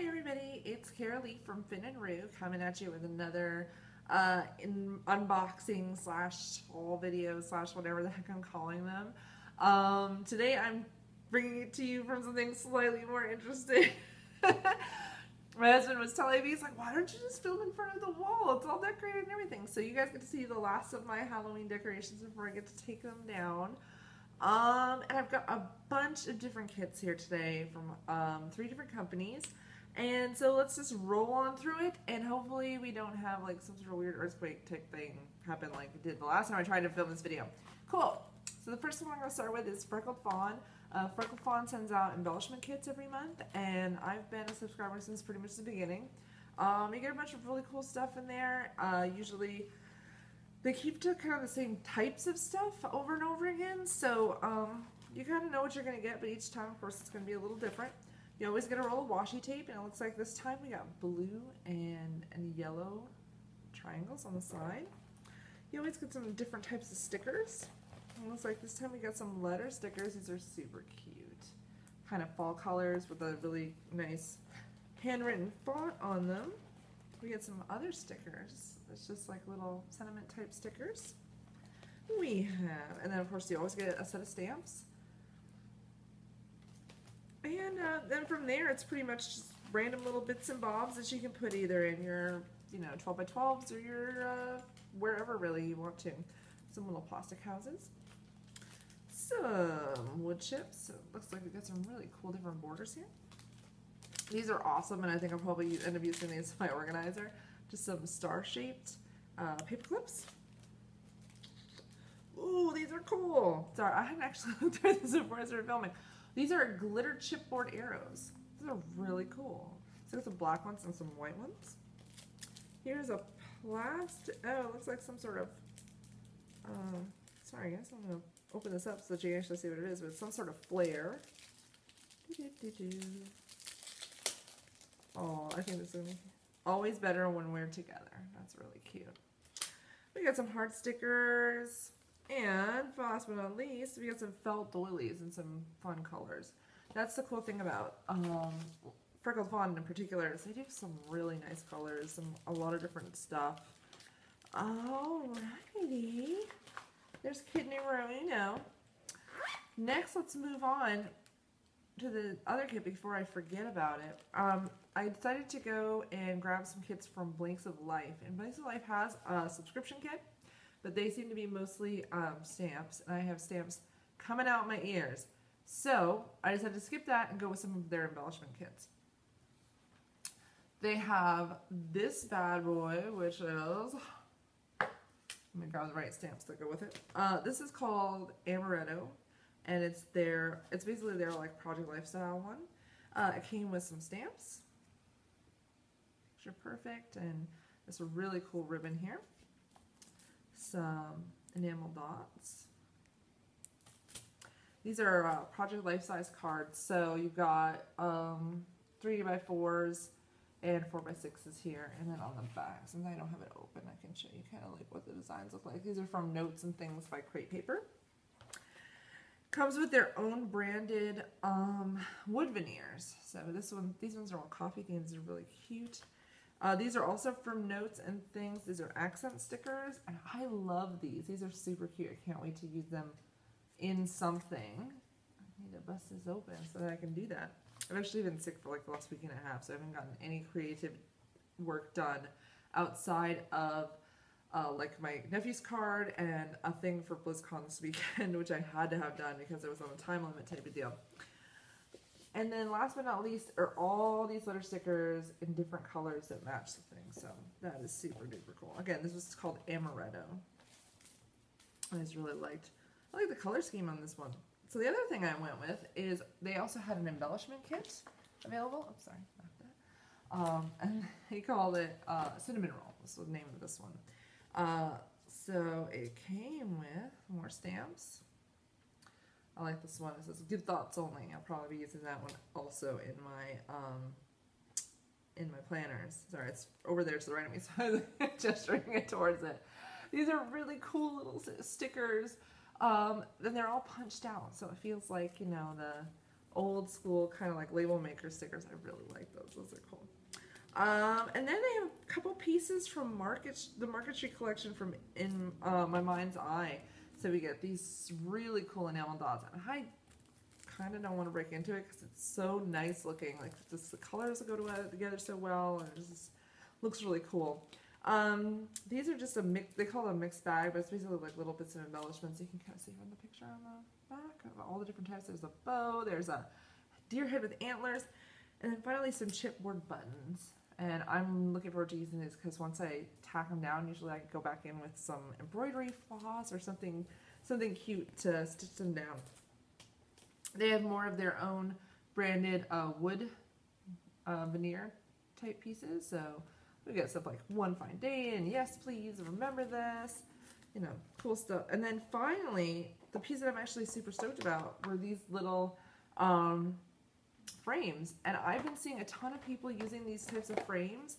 Hi everybody, it's Carolee from Finn and Rue coming at you with another unboxing slash haul video slash whatever the heck I'm calling them. Today I'm bringing it to you from something slightly more interesting. My husband was telling me, he's like, why don't you just film in front of the wall? It's all decorated and everything. So you guys get to see the last of my Halloween decorations before I get to take them down. And I've got a bunch of different kits here today from 3 different companies. And so let's just roll on through it, and hopefully we don't have like some sort of weird earthquake type thing happen like it did the last time I tried to film this video. Cool. So the first one I'm going to start with is Freckled Fawn. Freckled Fawn sends out embellishment kits every month, and I've been a subscriber since pretty much the beginning. You get a bunch of really cool stuff in there. Usually they keep to kind of the same types of stuff over and over again, so you kind of know what you're going to get, but each time, of course, it's going to be a little different. You always get a roll of washi tape, and it looks like this time we got blue and yellow triangles on the side. You always get some different types of stickers. It looks like this time we got some letter stickers. These are super cute. Kind of fall colors with a really nice handwritten font on them. We get some other stickers. It's just like little sentiment type stickers. We have, and then of course you always get a set of stamps. And then from there it's pretty much just random little bits and bobs that you can put either in your, 12 by 12s or your, wherever really you want to. Some little plastic houses. Some wood chips. So it looks like we got some really cool different borders here. These are awesome, and I think I'll probably end up using these as my organizer. Just some star-shaped paper clips. Ooh, these are cool. Sorry, I hadn't actually looked through this before I started filming. These are glitter chipboard arrows. These are really cool. So there's some black ones and some white ones. Here's a plastic, oh, it looks like some sort of, sorry guys, I'm going to open this up so that you can actually see what it is, but it's some sort of flare. Oh, I think this is going to be always better when we're together. That's really cute. We got some heart stickers. And last but not least, we got some felt doilies and some fun colors. That's the cool thing about Freckled Fawn in particular, is they do some really nice colors, a lot of different stuff. Alrighty. There's kit numero uno. Next, let's move on to the other kit before I forget about it. I decided to go and grab some kits from Blanks of Life. And Blanks of Life has a subscription kit, but they seem to be mostly stamps, and I have stamps coming out my ears. So I decided to skip that and go with some of their embellishment kits. They have this bad boy, which is, let me grab the right stamps that go with it. This is called Amaretto, and it's basically their like Project Lifestyle one. It came with some stamps, picture perfect, and this really cool ribbon here. Some enamel dots. These are Project Life size cards, so you've got 3x4s and 4x6s here, and then on the back, since I don't have it open, I can show you kind of like what the designs look like. These are from Notes and Things by Crate Paper. Comes with their own branded wood veneers. So these ones are all coffee themed. These are really cute. These are also from Notes and Things. These are accent stickers, and I love these. These are super cute. I can't wait to use them in something. I need to bust this open so that I can do that. I've actually been sick for like the last week and a half, so I haven't gotten any creative work done outside of like my nephew's card and a thing for BlizzCon this weekend, which I had to have done because it was on a time limit type of deal. And then last but not least are all these letter stickers in different colors that match the thing. So that is super duper cool. Again, this was called Amaretto. I just really I like the color scheme on this one. So the other thing I went with is they also had an embellishment kit available. Oh, sorry, not that. And they called it Cinnamon Roll. This was the name of this one. So it came with more stamps. I like this one. It says "Good Thoughts Only." I'll probably be using that one also in my planners. Sorry, it's over there to the right of me, so I'm gesturing it towards it. These are really cool little stickers. Then they're all punched out, so it feels like, the old school kind of like label maker stickers. I really like those. Those are cool. And then they have a couple pieces from the Market Street collection from In My Mind's Eye. So we get these really cool enamel dots. And I kind of don't want to break into it because it's so nice looking. Like just the colors go together so well, and it just looks really cool. These are just a mix. They call it a mixed bag, but it's basically like little bits of embellishments. You can kind of see from the picture on the back of all the different types. There's a bow. There's a deer head with antlers, and then finally some chipboard buttons. And I'm looking forward to using these because once I tack them down, usually I can go back in with some embroidery floss or something cute to stitch them down. They have more of their own branded wood veneer type pieces. So we got stuff like One Fine Day and Yes Please, remember this, you know, cool stuff. And then finally, the piece that I'm actually super stoked about were these little frames, and I've been seeing a ton of people using these types of frames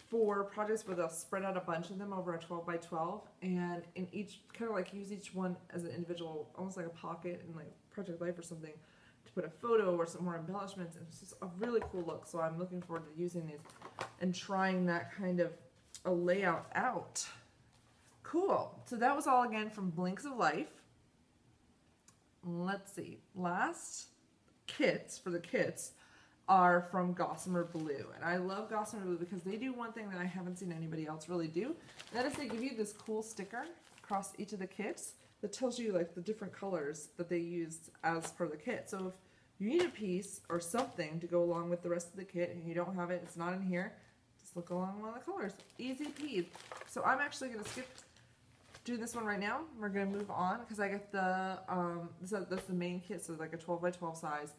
for projects where they'll spread out a bunch of them over a 12 by 12, and in each kind of like use each one as an individual, almost like a pocket in like Project Life or something, to put a photo or some more embellishments. And it's just a really cool look. So I'm looking forward to using these and trying that kind of a layout out. Cool. So that was all again from Blinks of Life. Let's see. Last kits for the kits are from Gossamer Blue, and I love Gossamer Blue because they do one thing that I haven't seen anybody else really do. And that is they give you this cool sticker across each of the kits that tells you like the different colors that they used as part of the kit. So if you need a piece or something to go along with the rest of the kit and you don't have it, it's not in here, just look along one of the colors. Easy peasy. So I'm actually going to skip doing this one right now. We're going to move on because I get the, that's the main kit, so like a 12 by 12 size.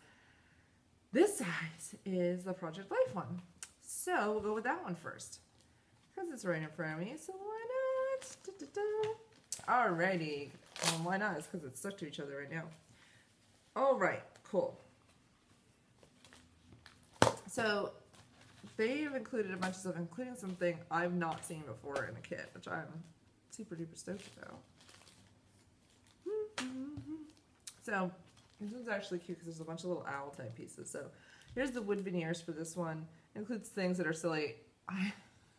This size is the Project Life one. So we'll go with that one first because it's right in front of me, so why not? Alrighty. Why not? It's because it's stuck to each other right now. Alright, cool. So they have included a bunch of stuff, including something I've not seen before in a kit, which I'm super duper stoked about. So this one's actually cute because there's a bunch of little owl type pieces. So here's the wood veneers for this one. It includes things that are silly.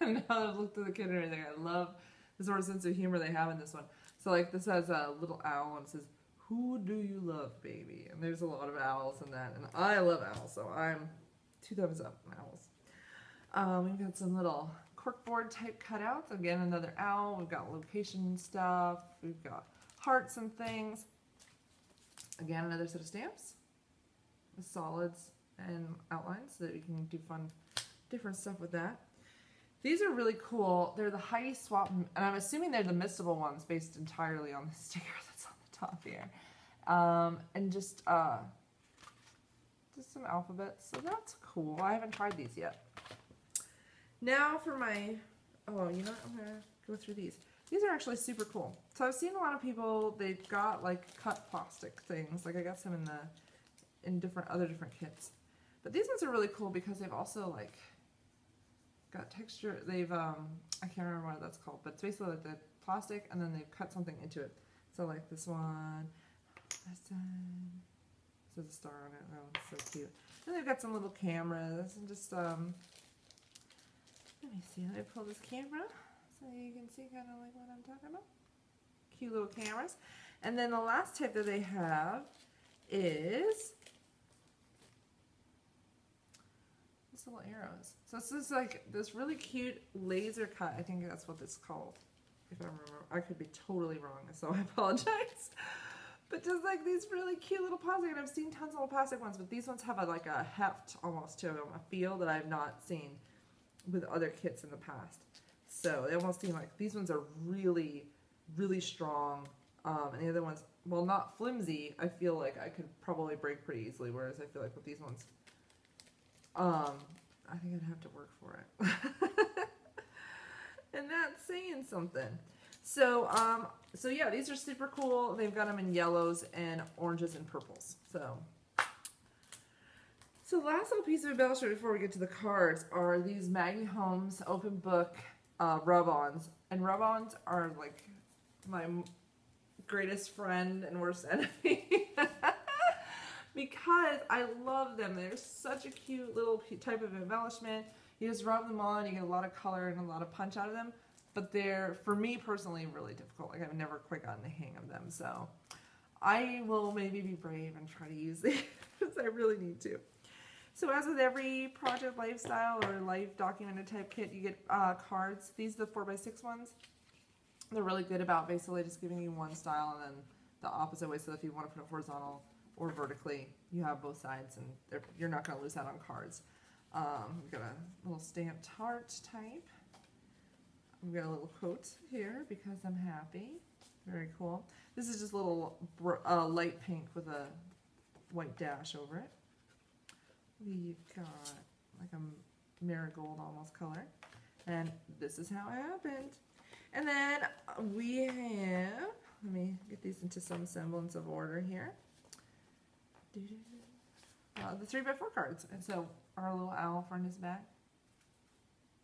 Now that I've looked at the kit and everything, I love the sort of sense of humor they have in this one. So like this has a little owl and it says, "Who do you love, baby?" And there's a lot of owls in that, and I love owls, so I'm 2 thumbs up on owls. We've got some little corkboard type cutouts. Again, another owl. We've got location stuff. We've got hearts and things. Again, another set of stamps with solids and outlines so that we can do fun, different stuff with that. These are really cool. They're the Heidi Swap, and I'm assuming they're the mistable ones based entirely on the sticker that's on the top here. And just some alphabets, so that's cool. I haven't tried these yet. Now for my, oh, you know what? I'm gonna go through these. These are actually super cool. So I've seen a lot of people, they've got like cut plastic things. Like I got some in other different kits. But these ones are really cool because they've also like got texture. They've, I can't remember what that's called, but it's basically like the plastic and then they've cut something into it. So like this one, this one, there's a star on it. Oh, it's so cute. And they've got some little cameras and just, let me see, let me pull this camera so you can see kind of like what I'm talking about. Cute little cameras. And then the last tip that they have is these little arrows. So this is like this really cute laser cut. I think that's what this is called. If I remember, I could be totally wrong, so I apologize. But just like these really cute little plastic, and I've seen tons of little plastic ones, but these ones have like a heft almost to them, a feel that I've not seen with other kits in the past. So they almost seem like these ones are really, really strong. And the other ones, well, not flimsy, I feel like I could probably break pretty easily, whereas I feel like with these ones, I think I'd have to work for it. And that's saying something. So, so yeah, these are super cool. They've got them in yellows and oranges and purples. So last little piece of embellishment before we get to the cards are these Maggie Holmes open book rub-ons. And rub-ons are like my greatest friend and worst enemy. because I love them. They're such a cute little type of embellishment. You just rub them on, you get a lot of color and a lot of punch out of them. But they're, for me personally, really difficult. Like I've never quite gotten the hang of them. So I will maybe be brave and try to use these. I really need to. So as with every project lifestyle or life documented type kit, you get cards. These are the 4x6 ones. They're really good about basically just giving you one style and then the opposite way. So if you want to put it horizontal or vertically, you have both sides and you're not going to lose out on cards. We've got a little stamped heart type. We've got a little quote here, because I'm happy. Very cool. This is just a little light pink with a white dash over it. We've got like a marigold almost color. And this is how it happened. And then we have, let me get these into some semblance of order here. The 3x4 cards. And so our little owl friend is back.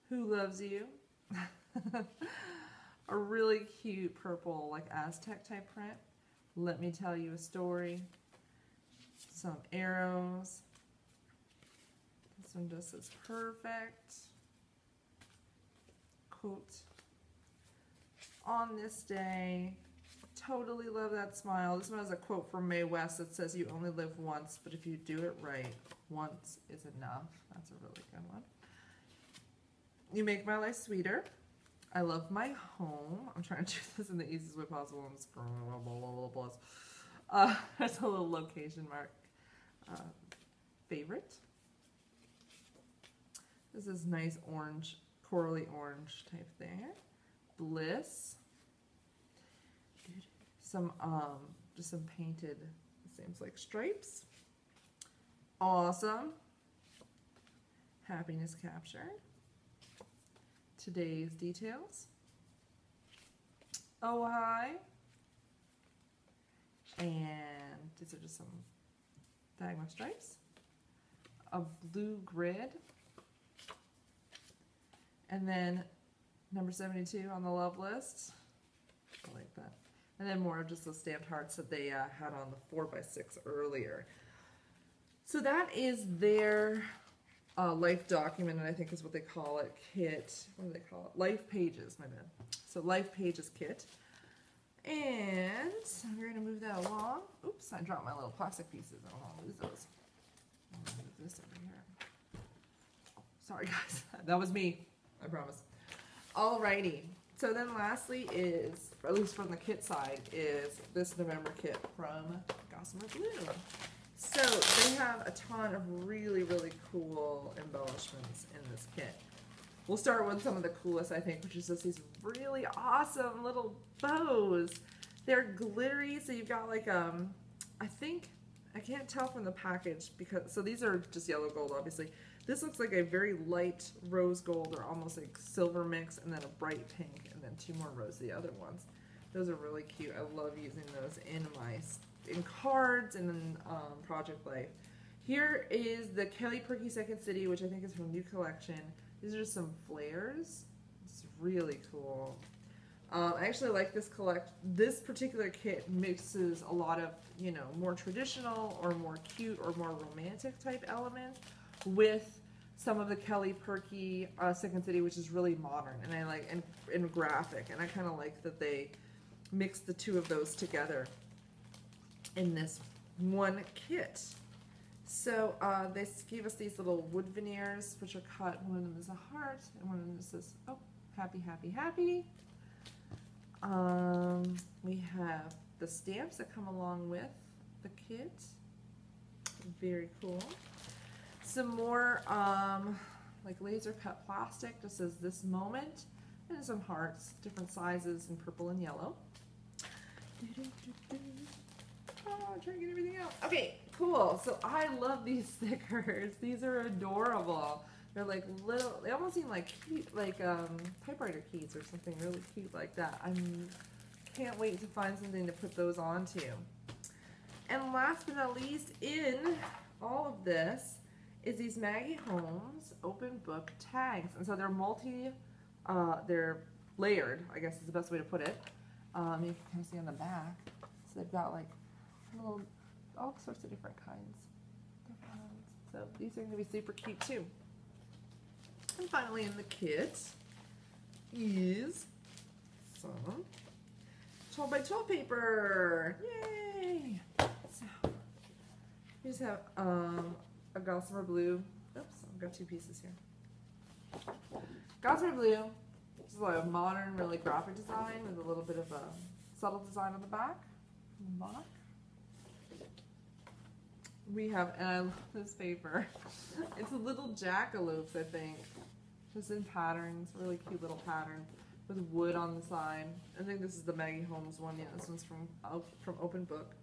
Who loves you? A really cute purple, like Aztec type print. Let me tell you a story. Some arrows. This one just says perfect. Quote. On this day, totally love that smile. This one has a quote from Mae West that says, "You only live once, but if you do it right, once is enough." That's a really good one. You make my life sweeter. I love my home. I'm trying to do this in the easiest way possible. I'm scrolling blah, blah, blah, blah, blah. There's a little location mark. Favorite. This is nice orange, corally orange type there. Bliss. Some just some painted, it seems like stripes. Awesome. Happiness capture. Today's details. Oh hi. And these are just some diagonal stripes. A blue grid. And then number 72 on the love list. I like that. And then more of just the stamped hearts that they had on the 4x6 earlier. So that is their life document, and I think is what they call it, kit. What do they call it? Life pages, my bad. So life pages kit. And we're going to move that along. Oops, I dropped my little plastic pieces. I don't want to lose those. I'm going to move this over here. Oh, sorry guys, that was me, I promise. Alrighty, so then lastly is, or at least from the kit side, is this November kit from Gossamer Blue. So they have a ton of really, really cool embellishments in this kit. We'll start with some of the coolest, I think, which is just these really awesome little bows. They're glittery, so you've got like, I think, I can't tell from the package, because, so these are just yellow gold, obviously. This looks like a very light rose gold, or almost like silver mix, and then a bright pink, and then two more rose, the other ones. Those are really cute. I love using those in cards and in Project Life. Here is the Kelly Perky Second City, which I think is from New Collection. These are just some flares. It's really cool. I actually like this particular kit mixes a lot of, you know, more traditional or more cute or more romantic type elements with some of the Kelly Perky Second City, which is really modern and I like and graphic, and I kind of like that they mix the two of those together in this one kit. So they gave us these little wood veneers, which are cut. One of them is a heart, and one of them says, "Oh, happy, happy, happy." We have the stamps that come along with the kit. Very cool. Some more like laser cut plastic. This is "This Moment," and some hearts, different sizes in purple and yellow. Oh, I'm trying to get everything out. Okay, cool. So I love these stickers. These are adorable. They're like little, they almost seem like cute, like typewriter keys or something really cute like that. I can't wait to find something to put those onto. And last but not least, in all of this is these Maggie Holmes open book tags. And so they're layered, I guess is the best way to put it. You can kind of see on the back. So they've got like little all sorts of different kinds. So these are going to be super cute too. And finally in the kit is some 12 by 12 paper. Yay! So we just have a Gossamer blue. Oops, I've got two pieces here. Gossamer blue, which is like a modern, really graphic design with a little bit of a subtle design on the back. We have, and I love this paper. It's a little jackalope, I think, just in patterns, really cute little pattern with wood on the side. I think this is the Maggie Holmes one. Yeah, this one's from Open Book.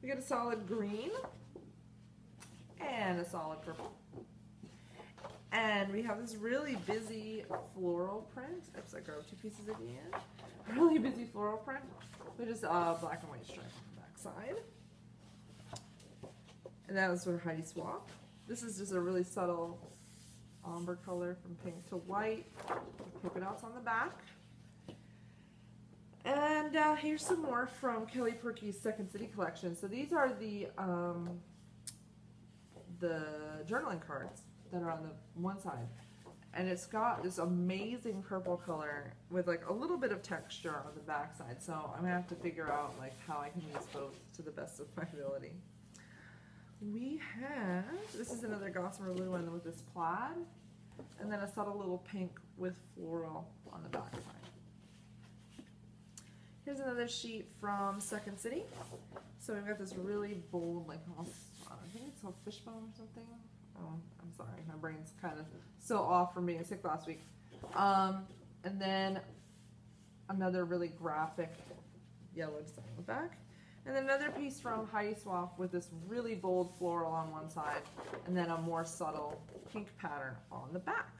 We get a solid green and a solid purple. And we have this really busy floral print. Oops, I grabbed two pieces at the end. Really busy floral print with just black and white stripe on the back side. And that was sort of Heidi Swap. This is just a really subtle ombre color from pink to white with polka dots on the back. And here's some more from Kelly Perky's Second City collection. So these are the journaling cards that are on the one side. And it's got this amazing purple color with like a little bit of texture on the back side. So I'm gonna have to figure out like how I can use both to the best of my ability. We have, this is another Gossamer blue one with this plaid, and then a subtle little pink with floral on the back side. Here's another sheet from Second City. So we've got this really bold, like, I think it's called fishbone or something. Oh, I'm sorry, my brain's kind of so off from being sick last week. And then another really graphic yellow design on the back. And then another piece from Heidi Swap with this really bold floral on one side and then a more subtle pink pattern on the back.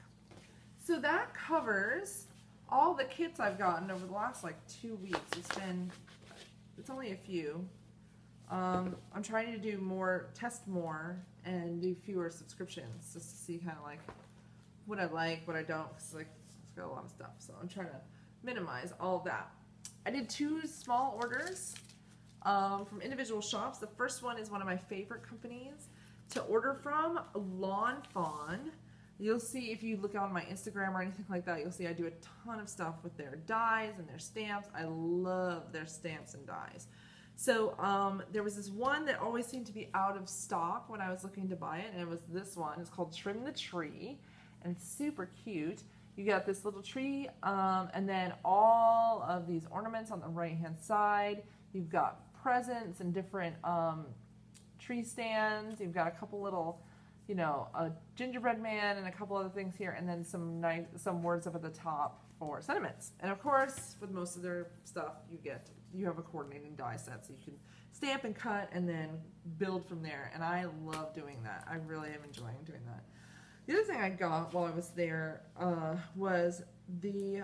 So that covers all the kits I've gotten over the last like 2 weeks. It's only a few. I'm trying to do more, test more, and do fewer subscriptions just to see kind of like what I like, what I don't, because like it's got a lot of stuff. So I'm trying to minimize all of that. I did 2 small orders from individual shops. The first one is one of my favorite companies to order from, Fawn. You'll see if you look on my Instagram or anything like that, you'll see I do a ton of stuff with their dies and their stamps. I love their stamps and dies. So there was this one that always seemed to be out of stock when I was looking to buy it, and it was this one. It's called Trim the Tree, and it's super cute. You got this little tree, and then all of these ornaments on the right-hand side. You've got presents and different tree stands. You've got a couple little, you know, a gingerbread man and a couple other things here, and then some words up at the top for sentiments. And of course, with most of their stuff, you have a coordinating die set, so you can stamp and cut and then build from there. And I love doing that. I really am enjoying doing that. The other thing I got while I was there was the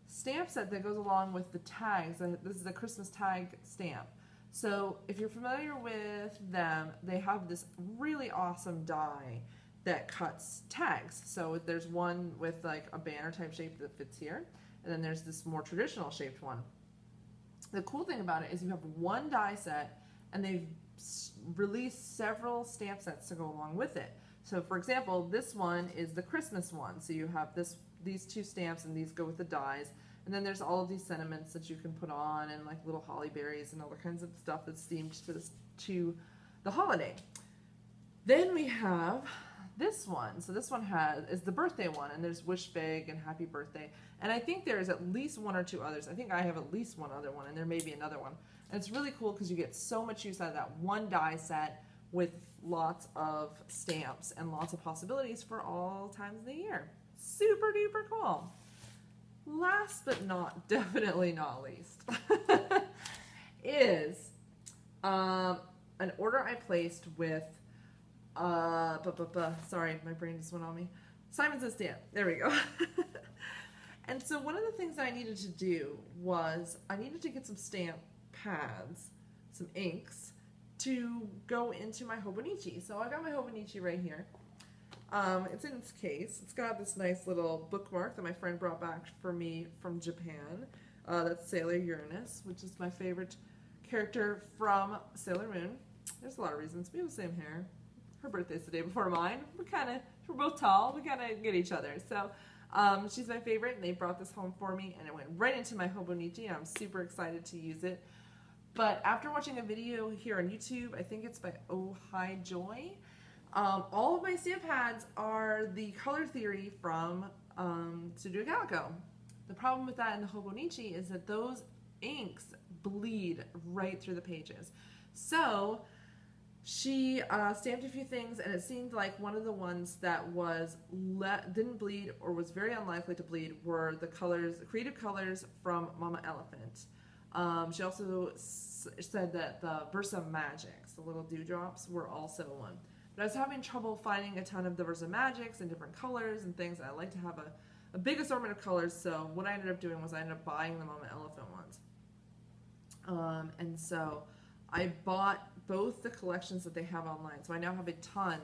stamp set that goes along with the tags. This is a Christmas tag stamp. So if you're familiar with them, they have this really awesome die that cuts tags. So there's one with like a banner type shape that fits here, and then there's this more traditional shaped one. The cool thing about it is you have one die set, and they've released several stamp sets to go along with it. So for example, this one is the Christmas one. So you have these 2 stamps, and these go with the dies. And then there's all of these sentiments that you can put on, and like little holly berries and other kinds of stuff that's themed to the holiday. Then we have this one. So this one is the birthday one, and there's wish big and happy birthday. And I think there's at least 1 or 2 others. I think I have at least 1 other one, and there may be another one. And it's really cool because you get so much use out of that one die set with lots of stamps and lots of possibilities for all times of the year. Super duper cool. Last but definitely not least, is an order I placed with, sorry, my brain just went on me. Simon's & Stamp. There we go. And so one of the things I needed to do was I needed to get some stamp pads, some inks, to go into my Hobonichi. So I got my Hobonichi right here. It's in its case. It's got this nice little bookmark that my friend brought back for me from Japan. That's Sailor Uranus, which is my favorite character from Sailor Moon. There's a lot of reasons. We have the same hair. Her birthday's the day before mine. We're both tall. We kind of get each other. So she's my favorite, and they brought this home for me, and it went right into my Hobonichi, and I'm super excited to use it. But after watching a video here on YouTube, I think it's by Oh Hi Joy, all of my stamp pads are the color theory from Studio Calico. The problem with that in the Hobonichi is that those inks bleed right through the pages. So she stamped a few things, and it seemed like one of the ones that was didn't bleed or was very unlikely to bleed were the colors, creative colors from Mama Elephant. She also said that the Versa Magics, the little dewdrops, were also one. But I was having trouble finding a ton of the Versa Magics in different colors and things, and I like to have a big assortment of colors, so what I ended up doing was I ended up buying the Mama Elephant ones. And so I bought both the collections that they have online, so I now have a ton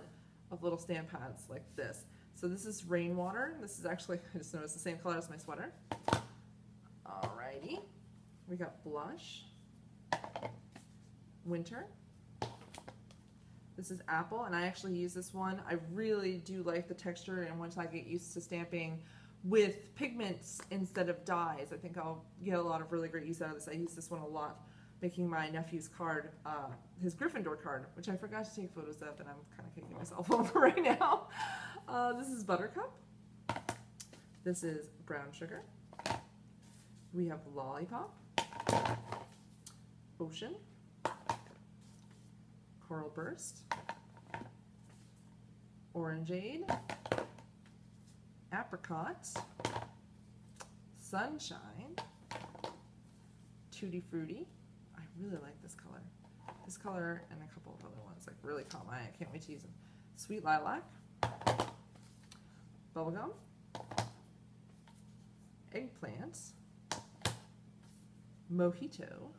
of little stamp pads like this. So this is Rainwater. This is actually, I just noticed, the same color as my sweater. Alrighty. We got Blush, Winter. This is Apple, and I actually use this one. I really do like the texture, and once I get used to stamping with pigments instead of dyes, I think I'll get a lot of really great use out of this. I use this one a lot, making my nephew's card, his Gryffindor card, which I forgot to take photos of, and I'm kind of kicking myself over right now. This is Buttercup. This is Brown Sugar. We have Lollipop, Ocean, Coral Burst, Orangeade, Apricot, Sunshine, Tutti Frutti. I really like this color. This color and a couple of other ones like really caught my eye. I can't wait to use them. Sweet Lilac, Bubblegum, Eggplant, Mojito,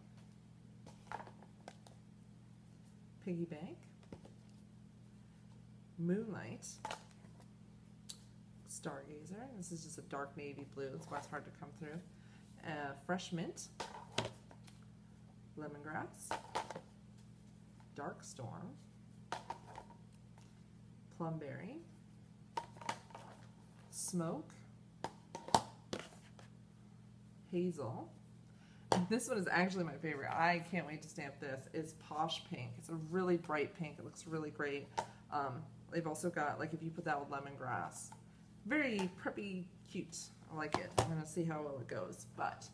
Piggy Bank, Moonlight, Stargazer. This is just a dark navy blue. That's why it's hard to come through. Fresh Mint, Lemongrass, Dark Storm, Plumberry, Smoke, Hazel. This one is actually my favorite. I can't wait to stamp this. It's Posh Pink. It's a really bright pink. It looks really great. They've also got, like, if you put that with lemongrass, very preppy, cute. I like it. I'm going to see how well it goes, but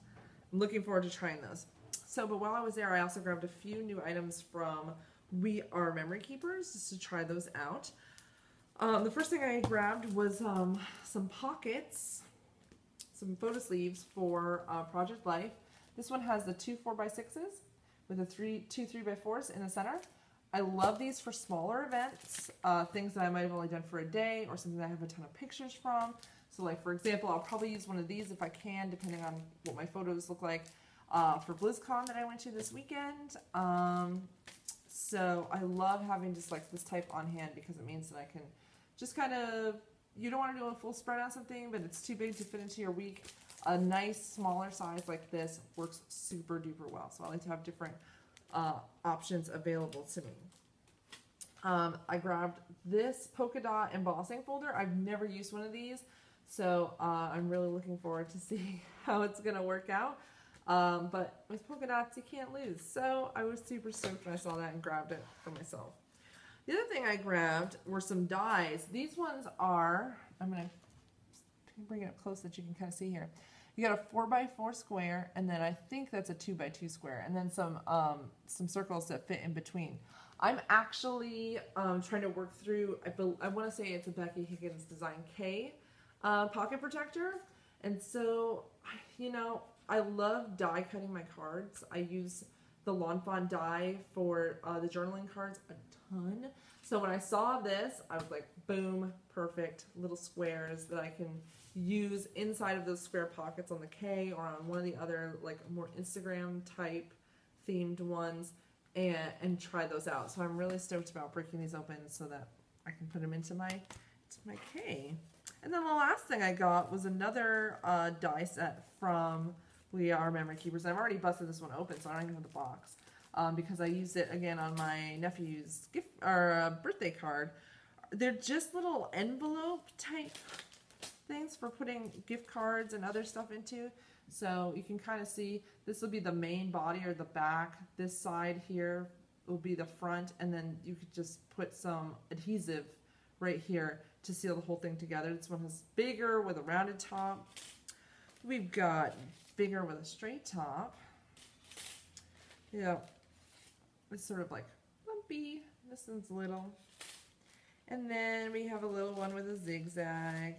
I'm looking forward to trying those. So, but while I was there, I also grabbed a few new items from We Are Memory Keepers just to try those out. The first thing I grabbed was some pockets, some photo sleeves for Project Life. This one has the 2 4x6s with the 2 3x4s in the center. I love these for smaller events, things that I might have only done for a day or something that I have a ton of pictures from. So like, for example, I'll probably use one of these if I can, depending on what my photos look like for BlizzCon that I went to this weekend. So I love having just like this type on hand because it means that I can just kind of, you don't want to do a full spread on something, but it's too big to fit into your week. A nice smaller size like this works super duper well. So I like to have different options available to me. I grabbed this Polkadot embossing folder. I've never used one of these, so I'm really looking forward to see how it's going to work out. But with polka dots, you can't lose. So I was super stoked when I saw that and grabbed it for myself. The other thing I grabbed were some dies. These ones are, I'm going to bring it up close so that you can kind of see here. You got a 4x4 square, and then I think that's a 2x2 square, and then some circles that fit in between. I'm actually trying to work through, I want to say it's a Becky Higgins Design K pocket protector, and so, you know, I love die cutting my cards. I use the Lawn Fawn die for the journaling cards a ton. So when I saw this, I was like, boom, perfect little squares that I can use inside of those square pockets on the K or on one of the other like more Instagram type themed ones and try those out. So I'm really stoked about breaking these open so that I can put them into my K. And then the last thing I got was another die set from We Are Memory Keepers. I've already busted this one open, so I don't even have the box. because I used it again on my nephew's gift or birthday card. They're just little envelope type things for putting gift cards and other stuff into. So you can kind of see this will be the main body or the back. This side here will be the front, and then you could just put some adhesive right here to seal the whole thing together. This one has bigger with a rounded top. We've got bigger with a straight top. Yeah, it's sort of like lumpy. This one's little. And then we have a little one with a zigzag.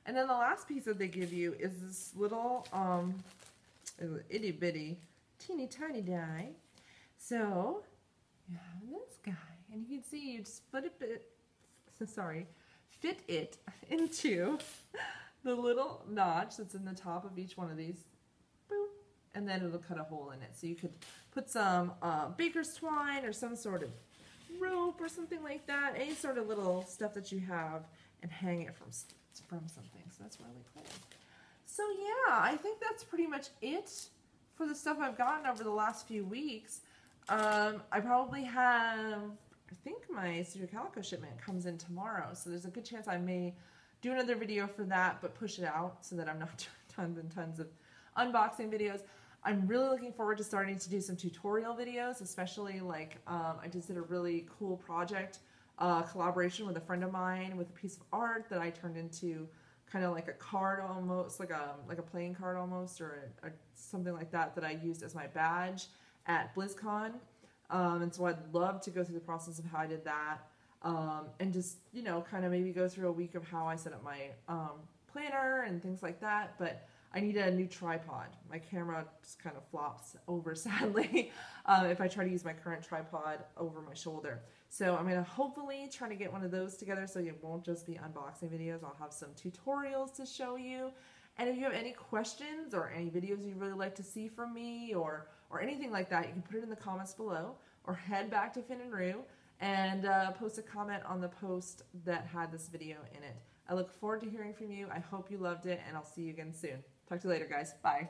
And then the last piece that they give you is this little itty bitty teeny tiny die. So you have this guy, and you can see you just fit it into the little notch that's in the top of each one of these. Boop, and then it'll cut a hole in it. So you could put some baker's twine or some sort of rope or something like that, any sort of little stuff that you have, and hang it from something. So that's really cool. So yeah, I think that's pretty much it for the stuff I've gotten over the last few weeks. I probably have, I think my Studio Calico shipment comes in tomorrow, so there's a good chance I may do another video for that, but push it out so that I'm not doing tons and tons of unboxing videos. I'm really looking forward to starting to do some tutorial videos, especially like I just did a really cool project collaboration with a friend of mine with a piece of art that I turned into kind of like a card almost, like a playing card almost, or something like that I used as my badge at BlizzCon. And so I'd love to go through the process of how I did that, and just, you know, kind of maybe go through a week of how I set up my planner and things like that. But I need a new tripod. My camera just kind of flops over, sadly, if I try to use my current tripod over my shoulder. So I'm going to hopefully try to get one of those together so it won't just be unboxing videos. I'll have some tutorials to show you. And if you have any questions or any videos you'd really like to see from me or anything like that, you can put it in the comments below, or head back to Finn and Rue and post a comment on the post that had this video in it. I look forward to hearing from you. I hope you loved it, and I'll see you again soon. Talk to you later, guys. Bye.